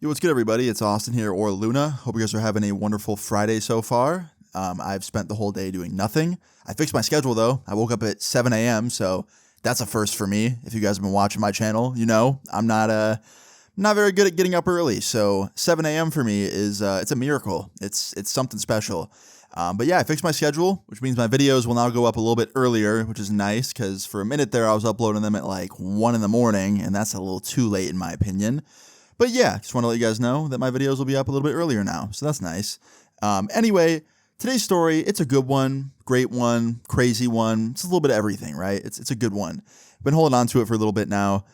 Yo, what's good, everybody? It's Austin here, or Luna. Hope you guys are having a wonderful Friday so far. I've spent the whole day doing nothing. I fixed my schedule, though. I woke up at 7 a.m., so that's a first for me. If you guys have been watching my channel, you know I'm not very good at getting up early, so 7 a.m. for me is it's a miracle. It's something special. But yeah, I fixed my schedule, which means my videos will now go up a little bit earlier, which is nice, because for a minute there, I was uploading them at like 1 in the morning, and that's a little too late in my opinion. But yeah, just want to let you guys know that my videos will be up a little bit earlier now, so that's nice. Anyway, today's story, it's a good one, great one, crazy one. It's a little bit of everything, right? It's a good one. I've been holding on to it for a little bit now.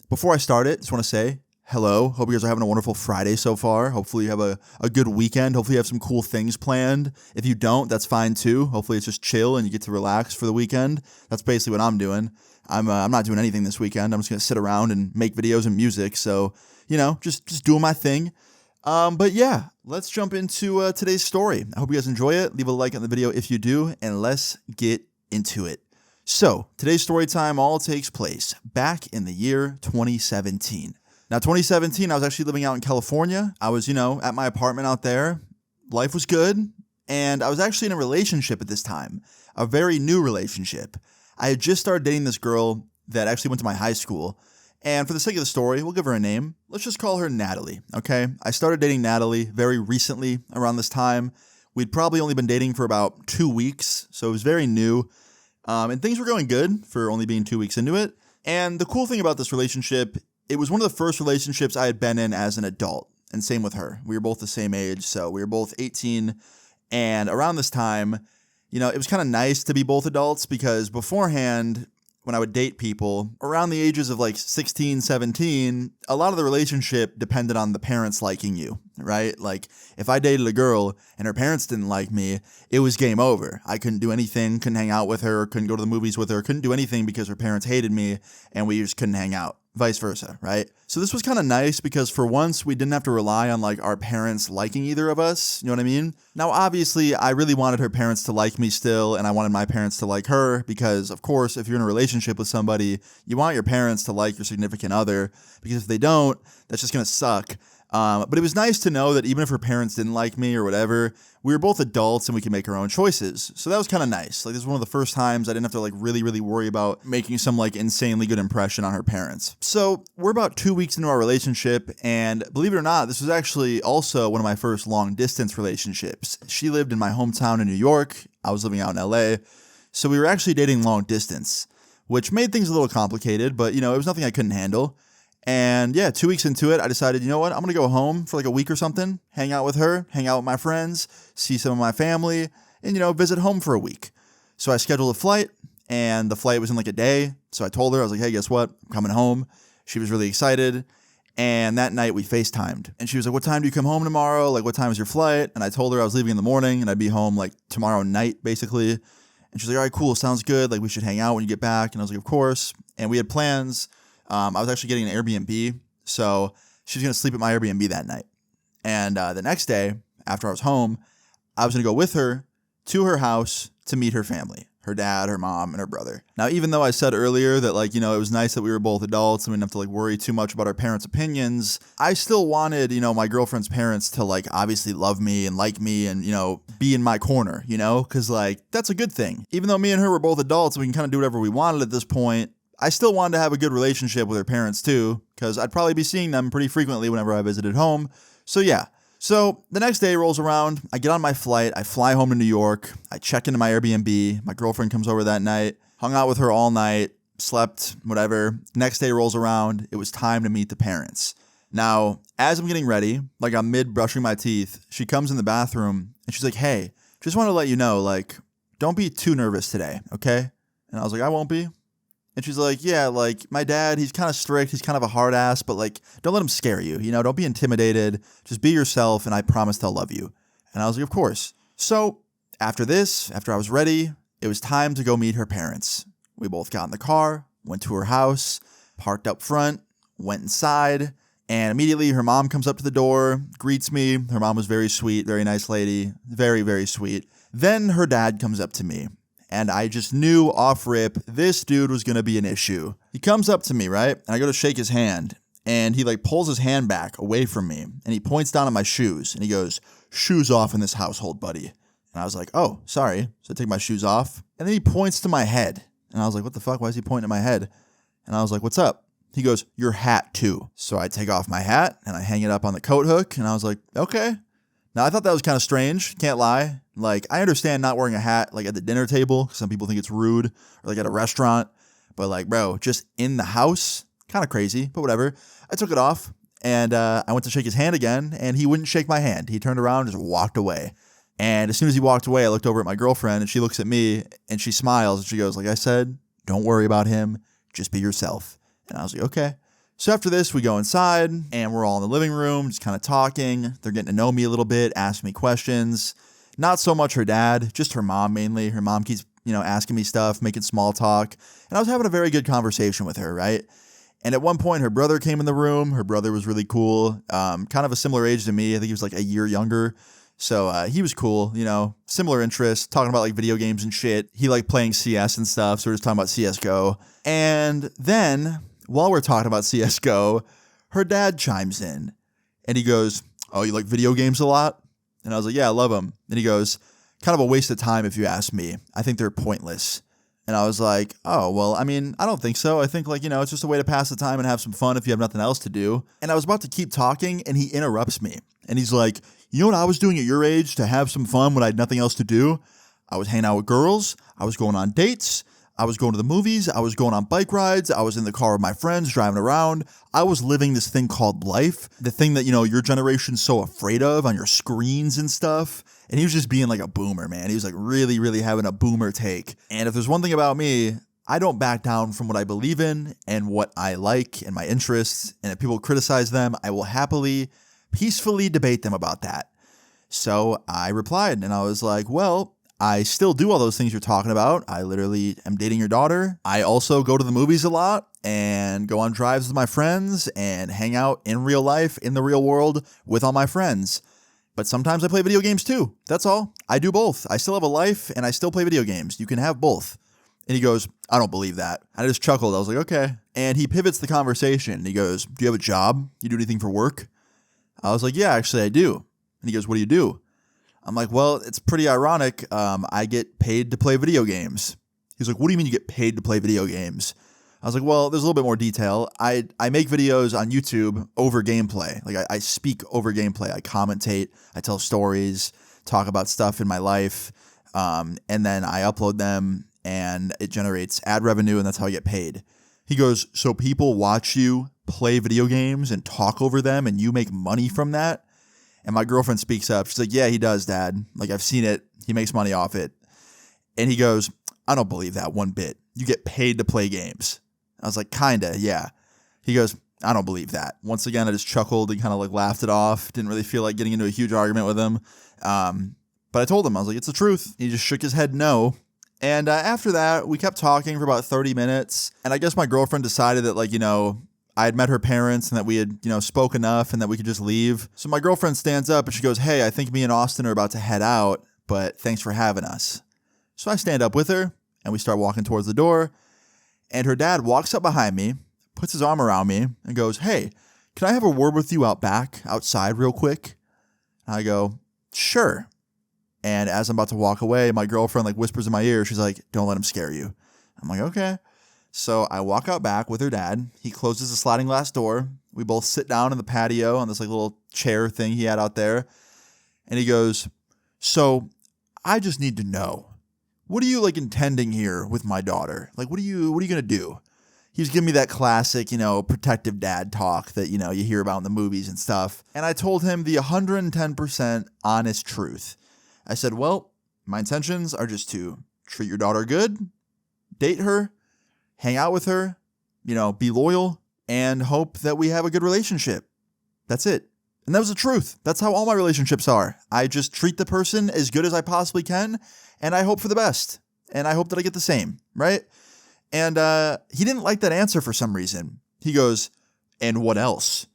Before I start it, just want to say hello. Hope you guys are having a wonderful Friday so far. Hopefully you have a good weekend. Hopefully you have some cool things planned. If you don't, that's fine too. Hopefully it's just chill and you get to relax for the weekend. That's basically what I'm doing. I'm not doing anything this weekend. I'm just going to sit around and make videos and music. So, you know, just doing my thing. But yeah, let's jump into today's story. I hope you guys enjoy it. Leave a like on the video if you do, and let's get into it. So, today's story time all takes place back in the year 2017. Now, 2017, I was actually living out in California. I was, at my apartment out there. Life was good, and I was actually in a relationship at this time, a very new relationship. I had just started dating this girl that actually went to my high school, and for the sake of the story, we'll give her a name. Let's just call her Natalie, okay? I started dating Natalie very recently around this time. We'd probably only been dating for about 2 weeks, so it was very new, and things were going good for only being 2 weeks into it. And the cool thing about this relationship, it was one of the first relationships I had been in as an adult, and same with her. We were both the same age, so we were both 18, and around this time, it was kind of nice to be both adults, because beforehand, when I would date people around the ages of like 16, 17, a lot of the relationship depended on the parents liking you, right? Like if I dated a girl and her parents didn't like me, it was game over. I couldn't do anything, couldn't hang out with her, couldn't go to the movies with her, couldn't do anything because her parents hated me and we just couldn't hang out. Vice versa, right? So this was kind of nice because for once we didn't have to rely on like our parents liking either of us, you know what I mean? Now obviously I really wanted her parents to like me still, and I wanted my parents to like her because of course if you're in a relationship with somebody, you want your parents to like your significant other, because if they don't, that's just gonna suck. But it was nice to know that even if her parents didn't like me or whatever, we were both adults and we could make our own choices. So that was kind of nice. Like this was one of the first times I didn't have to like really worry about making some like insanely good impression on her parents. So we're about 2 weeks into our relationship, and believe it or not, this was actually also one of my first long distance relationships. She lived in my hometown in New York. I was living out in LA. So we were actually dating long distance, which made things a little complicated, but it was nothing I couldn't handle. And yeah, 2 weeks into it, I decided, you know what, I'm going to go home for like a week or something, hang out with her, hang out with my friends, see some of my family, and, visit home for a week. So I scheduled a flight, and the flight was in like a day. So I told her, I was like, hey, guess what? I'm coming home. She was really excited. And that night we FaceTimed. And she was like, what time do you come home tomorrow? Like, what time is your flight? And I told her I was leaving in the morning and I'd be home like tomorrow night, basically. And she's like, all right, cool, sounds good. Like, we should hang out when you get back. And I was like, of course. And we had plans. I was actually getting an Airbnb, so she was going to sleep at my Airbnb that night. And the next day, after I was home, I was going to go with her to her house to meet her family, her dad, her mom, and her brother. Now, even though I said earlier that, like, it was nice that we were both adults and we didn't have to, like, worry too much about our parents' opinions, I still wanted, my girlfriend's parents to, like, obviously love me and like me and, be in my corner, because, like, that's a good thing. Even though me and her were both adults and we can kind of do whatever we wanted at this point, I still wanted to have a good relationship with her parents too, because I'd probably be seeing them pretty frequently whenever I visited home. So yeah. So the next day rolls around, I get on my flight, I fly home to New York, I check into my Airbnb, my girlfriend comes over that night, hung out with her all night, slept, whatever. Next day rolls around, it was time to meet the parents. Now, as I'm getting ready, like I'm mid brushing my teeth, she comes in the bathroom and she's like, hey, just want to let you know, like, don't be too nervous today, okay? And I was like, I won't be. And she's like, yeah, like, my dad, he's kind of strict. He's kind of a hard ass, but, like, don't let him scare you. Don't be intimidated. Just be yourself, and I promise they'll love you. And I was like, of course. So after I was ready, it was time to go meet her parents. We both got in the car, went to her house, parked up front, went inside, and immediately her mom comes up to the door, greets me. Her mom was very sweet, very nice lady, very sweet. Then her dad comes up to me. And I just knew off rip, this dude was going to be an issue. He comes up to me, right? And I go to shake his hand. And he like pulls his hand back away from me and he points down at my shoes and he goes, "Shoes off in this household, buddy." And I was like, "Oh, sorry." So I take my shoes off and then he points to my head. And I was like, "What the fuck? Why is he pointing at my head?" And I was like, "What's up?" He goes, "Your hat too." So I take off my hat and I hang it up on the coat hook and I was like, "Okay." Now I thought that was kind of strange. Can't lie. Like I understand not wearing a hat like at the dinner table. Some people think it's rude, or like at a restaurant. But like, bro, just in the house, kind of crazy, but whatever. I took it off and I went to shake his hand again and he wouldn't shake my hand. He turned around and just walked away. And as soon as he walked away, I looked over at my girlfriend and she looks at me and she smiles and she goes, "Like I said, don't worry about him. Just be yourself." And I was like, "Okay." So after this, we go inside and we're all in the living room, just kind of talking. They're getting to know me a little bit, asking me questions. Not so much her dad, just her mom mainly. Her mom keeps, asking me stuff, making small talk. And I was having a very good conversation with her, right? And at one point, her brother came in the room. Her brother was really cool, kind of a similar age to me. I think he was like a year younger. So he was cool, similar interests, talking about like video games and shit. He liked playing CS and stuff, so we're just talking about CSGO. And then, while we're talking about CSGO, her dad chimes in. And he goes, "Oh, you like video games a lot?" And I was like, "Yeah, I love them." And he goes, "Kind of a waste of time if you ask me. I think they're pointless." And I was like, "Oh, well, I mean, I don't think so. I think like, it's just a way to pass the time and have some fun if you have nothing else to do." And I was about to keep talking and he interrupts me. And he's like, "You know what I was doing at your age to have some fun when I had nothing else to do? I was hanging out with girls. I was going on dates. I was going to the movies. I was going on bike rides. I was in the car with my friends driving around. I was living this thing called life, the thing that, your generation's so afraid of on your screens and stuff." And he was just being like a boomer, man. He was like really, really having a boomer take. And if there's one thing about me, I don't back down from what I believe in and what I like and my interests. And if people criticize them, I will happily, peacefully debate them about that. So I replied and I was like, "Well, I still do all those things you're talking about. I literally am dating your daughter. I also go to the movies a lot and go on drives with my friends and hang out in real life, in the real world with all my friends. But sometimes I play video games too. That's all. I do both. I still have a life and I still play video games. You can have both." And he goes, "I don't believe that." I just chuckled. I was like, "Okay." And he pivots the conversation. He goes, "Do you have a job? You do anything for work?" I was like, "Yeah, actually I do." And he goes, "What do you do?" I'm like, "Well, it's pretty ironic. I get paid to play video games." He's like, "What do you mean you get paid to play video games?" I was like, "Well, there's a little bit more detail. I make videos on YouTube over gameplay. Like I speak over gameplay. I commentate. I tell stories, talk about stuff in my life. And then I upload them and it generates ad revenue and that's how I get paid." He goes, "So people watch you play video games and talk over them and you make money from that?" And my girlfriend speaks up. She's like, "Yeah, he does, Dad. Like, I've seen it. He makes money off it." And he goes, "I don't believe that one bit. You get paid to play games." I was like, "Kinda, yeah." He goes, "I don't believe that." Once again, I just chuckled and kind of like laughed it off. Didn't really feel like getting into a huge argument with him. But I told him, I was like, "It's the truth." He just shook his head no. And after that, we kept talking for about 30 minutes. And I guess my girlfriend decided that, like, I had met her parents and that we had, spoke enough and that we could just leave. So my girlfriend stands up and she goes, "Hey, I think me and Austin are about to head out, but thanks for having us." So I stand up with her and we start walking towards the door. And her dad walks up behind me, puts his arm around me and goes, "Hey, can I have a word with you out back, outside real quick?" And I go, "Sure." And as I'm about to walk away, my girlfriend like whispers in my ear. She's like, "Don't let him scare you." I'm like, "Okay." So I walk out back with her dad. He closes the sliding glass door. We both sit down in the patio on this like little chair thing he had out there. And he goes, "So I just need to know, what are you like intending here with my daughter? Like, what are you going to do?" He was giving me that classic, protective dad talk that, you hear about in the movies and stuff. And I told him the 110% honest truth. I said, "Well, my intentions are just to treat your daughter good, date her, hang out with her, be loyal, and hope that we have a good relationship. That's it." And that was the truth. That's how all my relationships are. I just treat the person as good as I possibly can, and I hope for the best. And I hope that I get the same, right? And he didn't like that answer for some reason. He goes, "And what else?"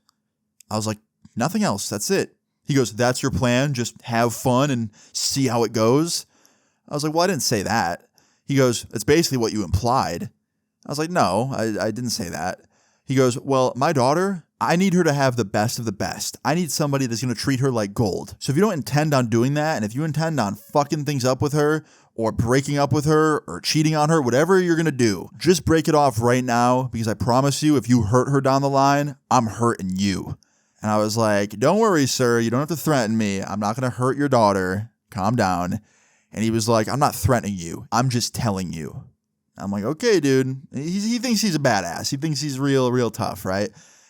I was like, "Nothing else. That's it." He goes, "That's your plan? Just have fun and see how it goes?" I was like, "Well, I didn't say that." He goes, "It's basically what you implied." I was like, "No, I didn't say that." He goes, "Well, my daughter, I need her to have the best of the best. I need somebody that's going to treat her like gold. So if you don't intend on doing that, and if you intend on fucking things up with her, or breaking up with her, or cheating on her, whatever you're going to do, just break it off right now, because I promise you, if you hurt her down the line, I'm hurting you. And I was like, don't worry, sir. You don't have to threaten me. I'm not going to hurt your daughter. Calm down. And he was like, I'm not threatening you. I'm just telling you. I'm like, okay, dude. He thinks he's a badass. He thinks he's real tough, right?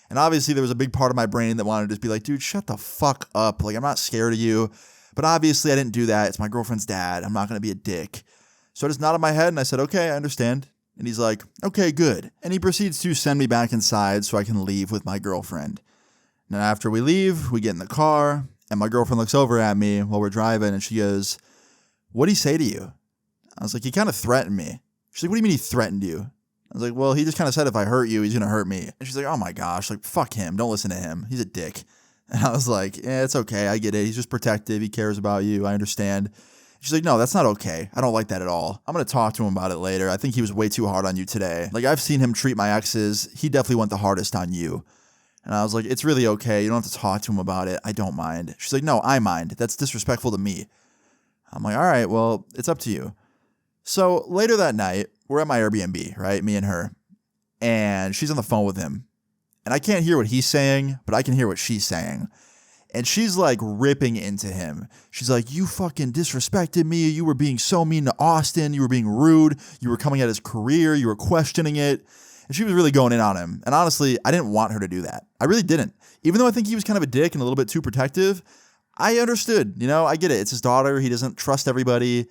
And obviously there was a big part of my brain that wanted to just be like, dude, shut the fuck up. Like, I'm not scared of you. But obviously I didn't do that. It's my girlfriend's dad. I'm not going to be a dick. So I just nodded my head and I said, okay, I understand. And he's like, okay, good. And he proceeds to send me back inside so I can leave with my girlfriend. Now after we leave, we get in the car and my girlfriend looks over at me while we're driving and she goes, what'd he say to you? I was like, he kind of threatened me. She's like, what do you mean he threatened you? I was like, well, he just kind of said if I hurt you, he's going to hurt me. And she's like, oh my gosh, like, fuck him. Don't listen to him. He's a dick. And I was like, yeah, it's okay. I get it. He's just protective. He cares about you. I understand. She's like, no, that's not okay. I don't like that at all. I'm going to talk to him about it later. I think he was way too hard on you today. Like, I've seen him treat my exes. He definitely went the hardest on you. And I was like, it's really okay. You don't have to talk to him about it. I don't mind. She's like, no, I mind. That's disrespectful to me. I'm like, all right, well, it's up to you. So later that night, we're at my Airbnb, right? Me and her. And she's on the phone with him. And I can't hear what he's saying, but I can hear what she's saying. And she's like ripping into him. She's like, you fucking disrespected me. You were being so mean to Austin. You were being rude. You were coming at his career. You were questioning it. And she was really going in on him. And honestly, I didn't want her to do that. I really didn't. Even though I think he was kind of a dick and a little bit too protective, I understood. You know, I get it. It's his daughter. He doesn't trust everybody.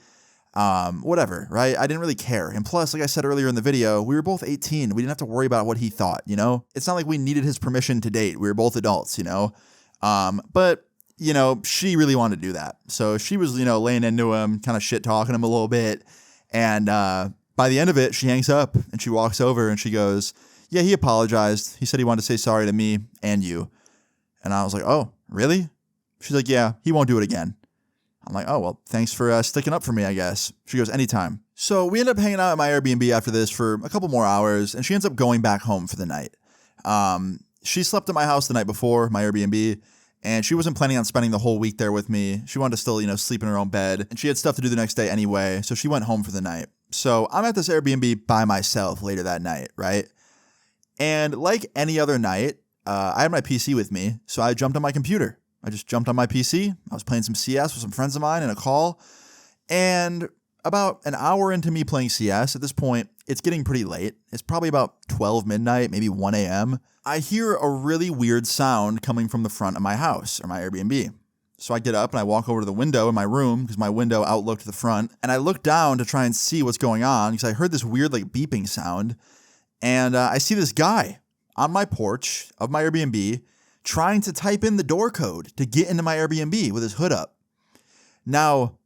Whatever, right? I didn't really care. And plus, like I said earlier in the video, we were both 18. We didn't have to worry about what he thought, you know? It's not like we needed his permission to date. We were both adults, you know? But, you know, she really wanted to do that. So she was, you know, laying into him, kind of shit talking him a little bit. And, by the end of it, she hangs up and she walks over and she goes, yeah, he apologized. He said he wanted to say sorry to me and you. And I was like, oh, really? She's like, yeah, he won't do it again. I'm like, oh, well, thanks for sticking up for me, I guess. She goes, anytime. So we end up hanging out at my Airbnb after this for a couple more hours, and she ends up going back home for the night. She slept at my house the night before, my Airbnb, and she wasn't planning on spending the whole week there with me. She wanted to still, you know, sleep in her own bed, and she had stuff to do the next day anyway, so she went home for the night. So I'm at this Airbnb by myself later that night, right? And like any other night, I had my PC with me, so I jumped on my computer. I just jumped on my PC. I was playing some CS with some friends of mine in a call. And about an hour into me playing CS, at this point, it's getting pretty late. It's probably about 12 midnight, maybe 1 a.m. I hear a really weird sound coming from the front of my house or my Airbnb. So I get up and I walk over to the window in my room because my window outlooked to the front. And I look down to try and see what's going on because I heard this weird like beeping sound. And I see this guy on my porch of my Airbnb trying to type in the door code to get into my Airbnb with his hood up. Now,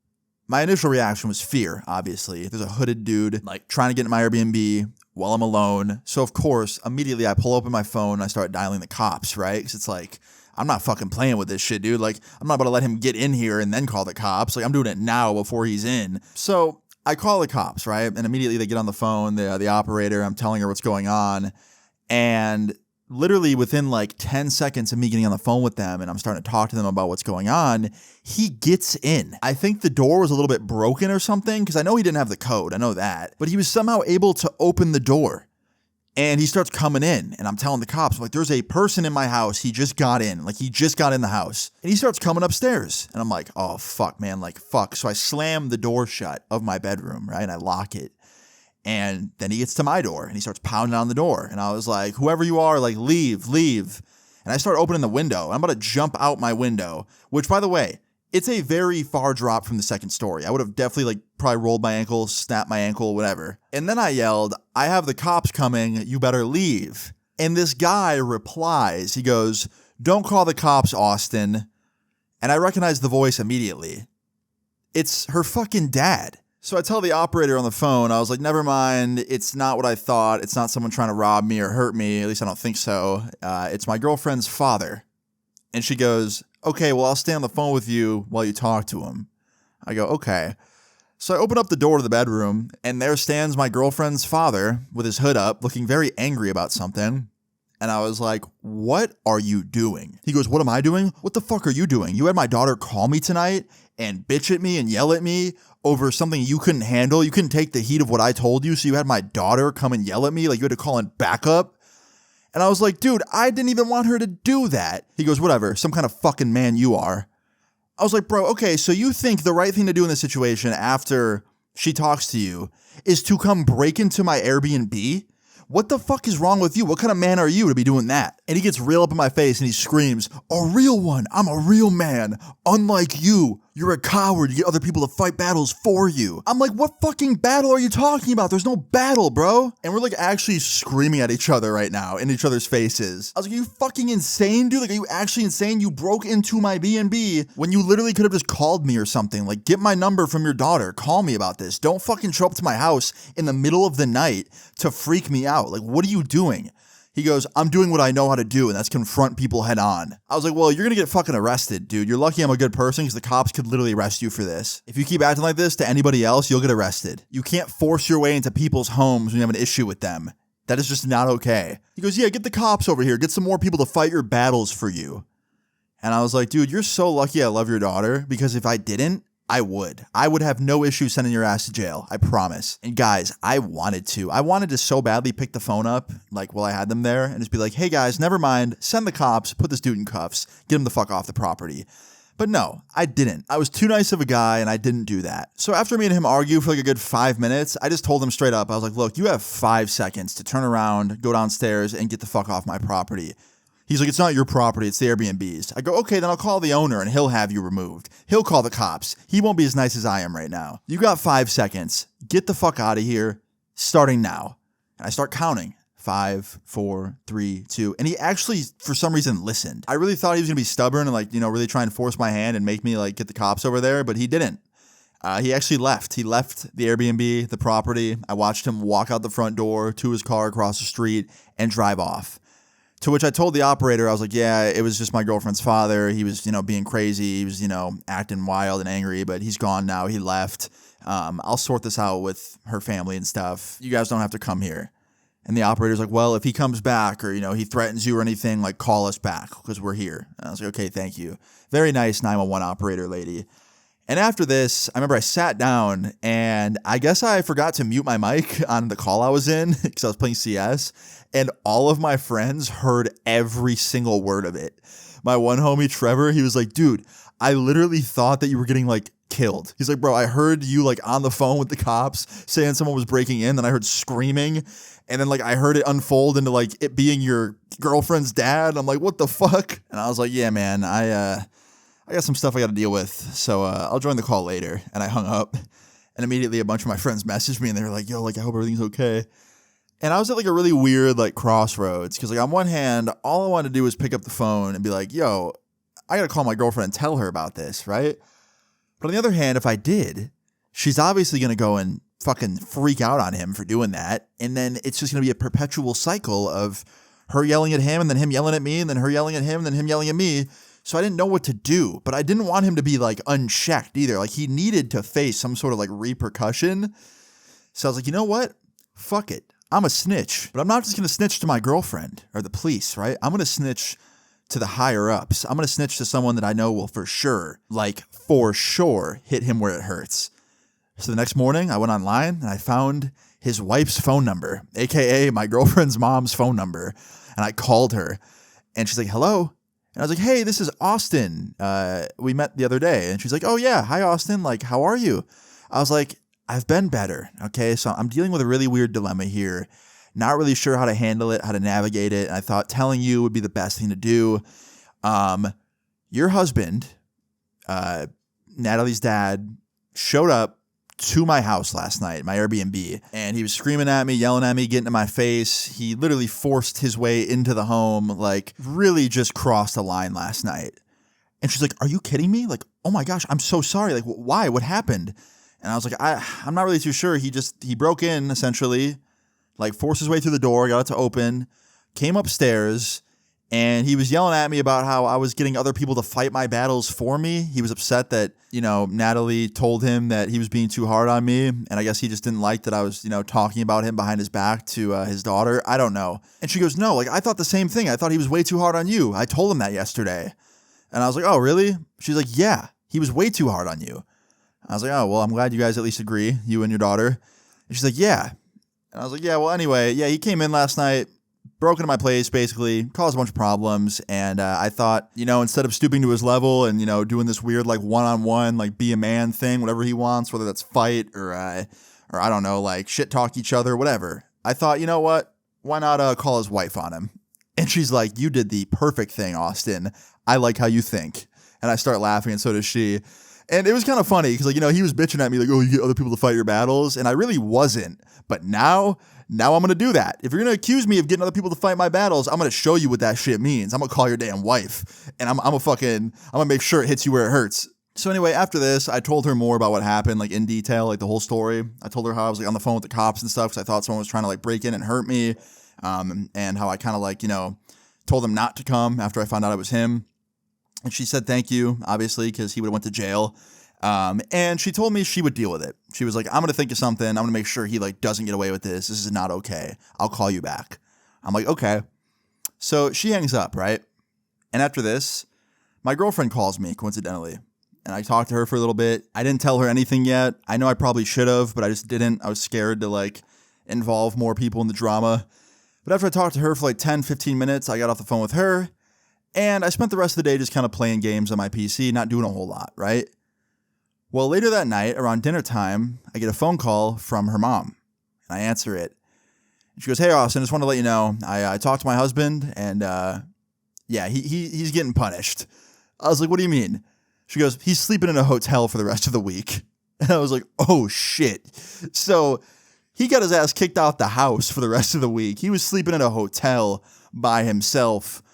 my initial reaction was fear, obviously. There's a hooded dude like trying to get into my Airbnb while I'm alone. So of course, immediately I pull open my phone and I start dialing the cops, right? Because it's like, I'm not fucking playing with this shit, dude. Like, I'm not about to let him get in here and then call the cops. Like, I'm doing it now before he's in. So I call the cops, right? And immediately they get on the phone, the operator, I'm telling her what's going on. And literally within like 10 seconds of me getting on the phone with them and I'm starting to talk to them about what's going on, he gets in. I think the door was a little bit broken or something because I know he didn't have the code. I know that. But he was somehow able to open the door and he starts coming in and I'm telling the cops, like, there's a person in my house. He just got in. Like, he just got in the house and he starts coming upstairs and I'm like, oh, fuck, man. Like, fuck. So I slam the door shut of my bedroom, right? And I lock it. And then he gets to my door and he starts pounding on the door. And I was like, whoever you are, like, leave. And I start opening the window. I'm about to jump out my window, which, by the way, it's a very far drop from the second story. I would have definitely like probably rolled my ankle, snapped my ankle, whatever. And then I yelled, I have the cops coming. You better leave. And this guy replies, he goes, don't call the cops, Austin. And I recognize the voice immediately. It's her fucking dad. So I tell the operator on the phone, I was like, never mind. It's not what I thought. It's not someone trying to rob me or hurt me. At least I don't think so. It's my girlfriend's father. And she goes, okay, well, I'll stay on the phone with you while you talk to him. I go, okay. So I open up the door to the bedroom and there stands my girlfriend's father with his hood up, looking very angry about something. And I was like, what are you doing? He goes, what am I doing? What the fuck are you doing? You had my daughter call me tonight and bitch at me and yell at me over something you couldn't handle. You couldn't take the heat of what I told you. So you had my daughter come and yell at me like you had to call in backup. And I was like, dude, I didn't even want her to do that. He goes, whatever, some kind of fucking man you are. I was like, bro, okay, so you think the right thing to do in this situation after she talks to you is to come break into my Airbnb? What the fuck is wrong with you? What kind of man are you to be doing that? And he gets real up in my face and he screams, a real one. I'm a real man. Unlike you. You're a coward. You get other people to fight battles for you. I'm like, what fucking battle are you talking about? There's no battle, bro. And we're like actually screaming at each other right now in each other's faces. I was like, are you fucking insane, dude? Like, are you actually insane? You broke into my B&B when you literally could have just called me or something. Like, get my number from your daughter. Call me about this. Don't fucking show up to my house in the middle of the night to freak me out. Like, what are you doing? He goes, I'm doing what I know how to do, and that's confront people head on. I was like, well, you're going to get fucking arrested, dude. You're lucky I'm a good person because the cops could literally arrest you for this. If you keep acting like this to anybody else, you'll get arrested. You can't force your way into people's homes when you have an issue with them. That is just not okay. He goes, yeah, get the cops over here. Get some more people to fight your battles for you. And I was like, dude, you're so lucky I love your daughter because if I didn't, I would. I would have no issue sending your ass to jail. I promise. And guys, I wanted to so badly pick the phone up, like while I had them there and just be like, hey guys, never mind. Send the cops, put this dude in cuffs, get him the fuck off the property. But no, I didn't. I was too nice of a guy and I didn't do that. So after me and him argue for like a good 5 minutes, I just told him straight up. I was like, look, you have 5 seconds to turn around, go downstairs and get the fuck off my property. He's like, it's not your property, it's the Airbnb's. I go, okay, then I'll call the owner and he'll have you removed. He'll call the cops. He won't be as nice as I am right now. You got 5 seconds. Get the fuck out of here, starting now. And I start counting. 5, 4, 3, 2. And he actually, for some reason, listened. I really thought he was going to be stubborn and like, really try and force my hand and make me like get the cops over there, but he didn't. He actually left. He left the Airbnb, the property. I watched him walk out the front door to his car across the street and drive off. To which I told the operator, I was like, yeah, it was just my girlfriend's father. He was, being crazy. He was, acting wild and angry, but he's gone now. He left. I'll sort this out with her family and stuff. You guys don't have to come here. And the operator's like, well, if he comes back or, he threatens you or anything, like call us back because we're here. And I was like, okay, thank you. Very nice 911 operator lady. And after this, I remember I sat down and I guess I forgot to mute my mic on the call I was in because I was playing CS. And all of my friends heard every single word of it. My one homie, Trevor, he was like, dude, I literally thought that you were getting like killed. He's like, bro, I heard you like on the phone with the cops saying someone was breaking in. Then I heard screaming. And then like I heard it unfold into like it being your girlfriend's dad. I'm like, what the fuck? And I was like, yeah, man, I got some stuff I got to deal with. So I'll join the call later. And I hung up. And immediately a bunch of my friends messaged me and they were like, yo, like I hope everything's okay. And I was at like a really weird like crossroads because like on one hand, all I wanted to do was pick up the phone and be like, yo, I got to call my girlfriend and tell her about this, right? But on the other hand, if I did, she's obviously going to go and fucking freak out on him for doing that. And then it's just going to be a perpetual cycle of her yelling at him and then him yelling at me and then her yelling at him and then him yelling at me. So I didn't know what to do, but I didn't want him to be like unchecked either. Like he needed to face some sort of like repercussion. So I was like, you know what? Fuck it. I'm a snitch, but I'm not just going to snitch to my girlfriend or the police, right? I'm going to snitch to the higher ups. I'm going to snitch to someone that I know will for sure hit him where it hurts. So the next morning I went online and I found his wife's phone number, AKA my girlfriend's mom's phone number. And I called her and she's like, hello. And I was like, hey, this is Austin. We met the other day. And she's like, oh yeah. Hi, Austin. Like, how are you? I was like, I've been better. Okay. So I'm dealing with a really weird dilemma here. Not really sure how to handle it, how to navigate it. And I thought telling you would be the best thing to do. Your husband, Natalie's dad, showed up to my house last night, my Airbnb, and he was screaming at me, yelling at me, getting in my face. He literally forced his way into the home, like really just crossed a line last night. And she's like, are you kidding me? Like, oh my gosh, I'm so sorry. Like, why? What happened? And I was like, I'm not really too sure. He broke in essentially, like forced his way through the door, got it to open, came upstairs, And he was yelling at me about how I was getting other people to fight my battles for me. He was upset that, Natalie told him that he was being too hard on me. And I guess he just didn't like that I was, talking about him behind his back to his daughter. I don't know. And she goes, no, I thought the same thing. I thought he was way too hard on you. I told him that yesterday. And I was like, oh, really? She's like, yeah, he was way too hard on you. I was like, oh, well, I'm glad you guys at least agree, you and your daughter. And she's like, yeah. And I was like, yeah, well, anyway, yeah, he came in last night, broke into my place, basically, caused a bunch of problems, and I thought, instead of stooping to his level and, doing this weird, one-on-one, be a man thing, whatever he wants, whether that's fight or I don't know, shit talk each other, whatever. I thought, you know what? Why not call his wife on him? And she's like, you did the perfect thing, Austin. I like how you think. And I start laughing, and so does she. And it was kind of funny because, he was bitching at me oh, you get other people to fight your battles. And I really wasn't. But now I'm going to do that. If you're going to accuse me of getting other people to fight my battles, I'm going to show you what that shit means. I'm going to call your damn wife. And I'm going to make sure it hits you where it hurts. So anyway, after this, I told her more about what happened, in detail, the whole story. I told her how I was on the phone with the cops and stuff because I thought someone was trying to break in and hurt me. And how I kind of told them not to come after I found out it was him. And she said thank you, obviously, because he would have went to jail. And she told me she would deal with it. She was like, I'm going to think of something. I'm going to make sure he doesn't get away with this. This is not okay. I'll call you back. I'm like, okay. So she hangs up, right? And after this, my girlfriend calls me, coincidentally. And I talked to her for a little bit. I didn't tell her anything yet. I know I probably should have, but I just didn't. I was scared to involve more people in the drama. But after I talked to her for 10, 15 minutes, I got off the phone with her. And I spent the rest of the day just kind of playing games on my PC, not doing a whole lot, right? Well, later that night, around dinner time, I get a phone call from her mom. And I answer it. And she goes, hey, Austin, just want to let you know, I talked to my husband, and yeah, he's getting punished. I was like, what do you mean? She goes, he's sleeping in a hotel for the rest of the week. And I was like, oh, shit. So he got his ass kicked out the house for the rest of the week. He was sleeping in a hotel by himself.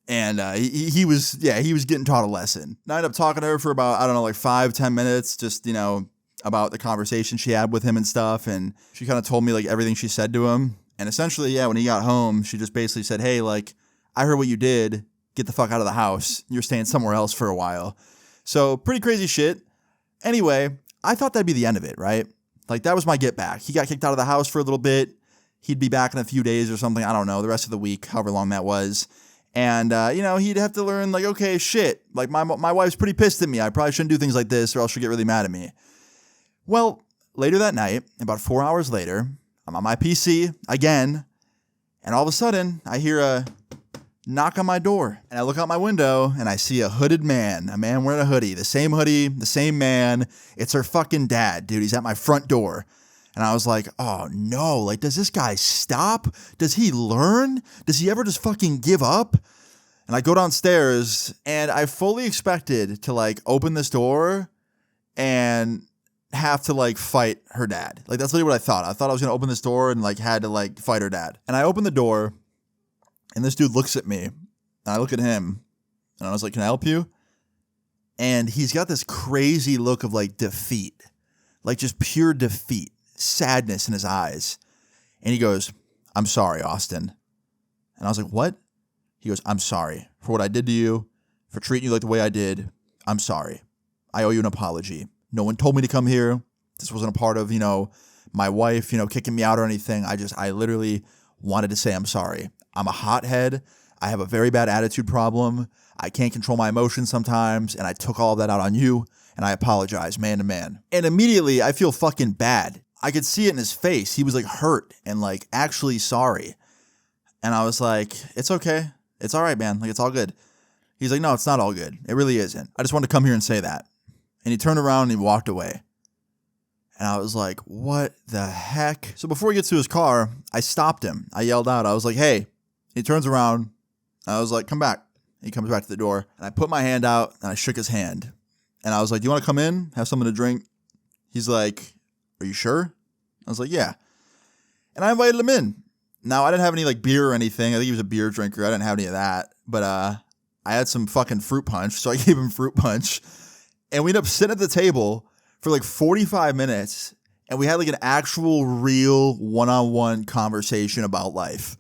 And he was getting taught a lesson. And I ended up talking to her for about, 5-10 minutes, just, about the conversation she had with him and stuff. And she kind of told me everything she said to him. And essentially, yeah, when he got home, she just basically said, hey, I heard what you did. Get the fuck out of the house. You're staying somewhere else for a while. So pretty crazy shit. Anyway, I thought that'd be the end of it, right? That was my get back. He got kicked out of the house for a little bit. He'd be back in a few days or something. I don't know, the rest of the week, however long that was. And, he'd have to learn, okay, shit, my wife's pretty pissed at me. I probably shouldn't do things like this or else she'll get really mad at me. Well, later that night, about 4 hours later, I'm on my PC again, and all of a sudden, I hear a knock on my door. And I look out my window, and I see a hooded man, a man wearing a hoodie, the same man. It's her fucking dad, dude. He's at my front door. And I was like, oh no, does this guy stop? Does he learn? Does he ever just fucking give up? And I go downstairs and I fully expected to open this door and have to fight her dad. That's literally what I thought. I thought I was going to open this door and had to fight her dad. And I open the door and this dude looks at me and I look at him and I was like, can I help you? And he's got this crazy look of defeat, just pure defeat. Sadness in his eyes. And he goes, I'm sorry, Austin. And I was like, what? He goes, I'm sorry for what I did to you, for treating you the way I did. I'm sorry. I owe you an apology. No one told me to come here. This wasn't a part of, my wife, kicking me out or anything. I literally wanted to say I'm sorry. I'm a hothead. I have a very bad attitude problem. I can't control my emotions sometimes. And I took all of that out on you. And I apologize, man to man. And immediately I feel fucking bad. I could see it in his face. He was hurt and actually sorry. And I was like, it's okay. It's all right, man. It's all good. He's like, no, it's not all good. It really isn't. I just wanted to come here and say that. And he turned around and he walked away. And I was like, what the heck? So before he gets to his car, I stopped him. I yelled out. I was like, hey. He turns around. I was like, come back. He comes back to the door. And I put my hand out and I shook his hand. And I was like, do you want to come in? Have something to drink? He's like, are you sure? I was like, yeah. And I invited him in. Now, I didn't have any beer or anything. I think he was a beer drinker. I didn't have any of that. But I had some fucking fruit punch. So I gave him fruit punch. And we ended up sitting at the table for 45 minutes. And we had an actual real one-on-one conversation about life.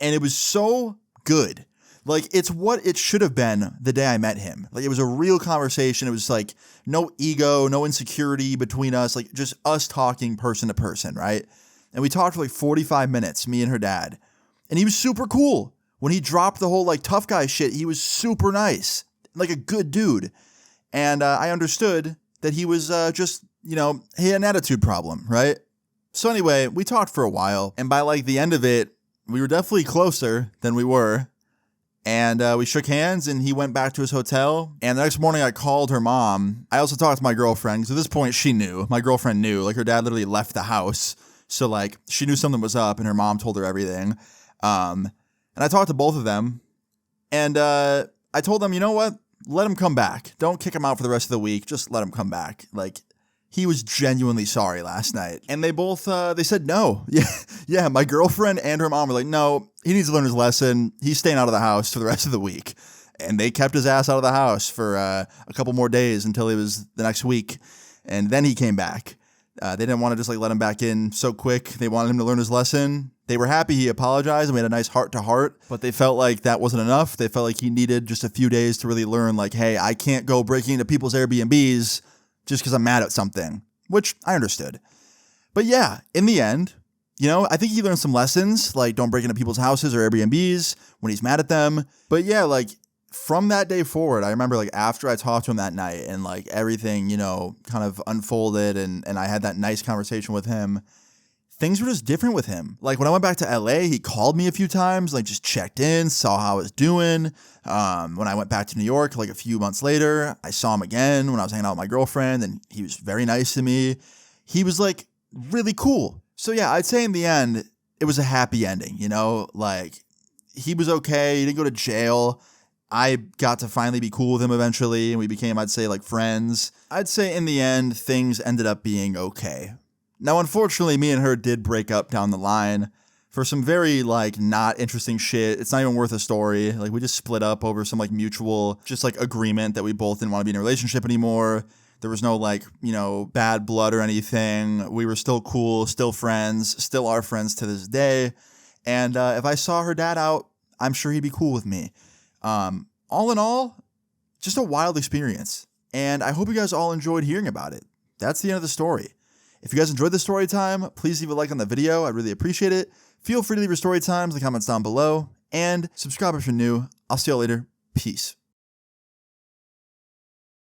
And it was so good. Like, it's what it should have been the day I met him. Like, it was a real conversation. It was like no ego, no insecurity between us, like just us talking person to person, right? And we talked for like 45 minutes, me and her dad. And he was super cool. When he dropped the whole like tough guy shit, he was super nice, like a good dude. And I understood that he was just, he had an attitude problem, right? So anyway, we talked for a while. And by like the end of it, we were definitely closer than we were. And we shook hands and he went back to his hotel. And the next morning I called her mom. I also talked to my girlfriend because at this point she knew. My girlfriend knew. Like her dad literally left the house. So like she knew something was up and her mom told her everything. And I talked to both of them. And I told them, you know what? Let him come back. Don't kick him out for the rest of the week. Just let him come back. Like he was genuinely sorry last night. And they both, they said no. Yeah, my girlfriend and her mom were like, no, he needs to learn his lesson. He's staying out of the house for the rest of the week. And they kept his ass out of the house for a couple more days until it was the next week. And then he came back. They didn't want to just like let him back in so quick. They wanted him to learn his lesson. They were happy he apologized and we had a nice heart-to-heart, but they felt like that wasn't enough. They felt like he needed just a few days to really learn like, hey, I can't go breaking into people's Airbnbs just because I'm mad at something, which I understood. But yeah, in the end, I think he learned some lessons, like don't break into people's houses or Airbnbs when he's mad at them. But yeah, like from that day forward, I remember like after I talked to him that night and like everything, kind of unfolded and I had that nice conversation with him, things were just different with him. Like when I went back to LA, he called me a few times, like just checked in, saw how I was doing. When I went back to New York, like a few months later, I saw him again when I was hanging out with my girlfriend and he was very nice to me. He was like really cool. So yeah, I'd say in the end, it was a happy ending, like he was okay. He didn't go to jail. I got to finally be cool with him eventually and we became, I'd say, like friends. I'd say in the end, things ended up being okay. Now, unfortunately, me and her did break up down the line for some very, like, not interesting shit. It's not even worth a story. Like, we just split up over some, like, mutual, just, like, agreement that we both didn't want to be in a relationship anymore. There was no, like, bad blood or anything. We were still cool, still friends, still are friends to this day. And if I saw her dad out, I'm sure he'd be cool with me. All in all, just a wild experience. And I hope you guys all enjoyed hearing about it. That's the end of the story. If you guys enjoyed the story time, please leave a like on the video. I'd really appreciate it. Feel free to leave your story times in the comments down below. And subscribe if you're new. I'll see you all later. Peace.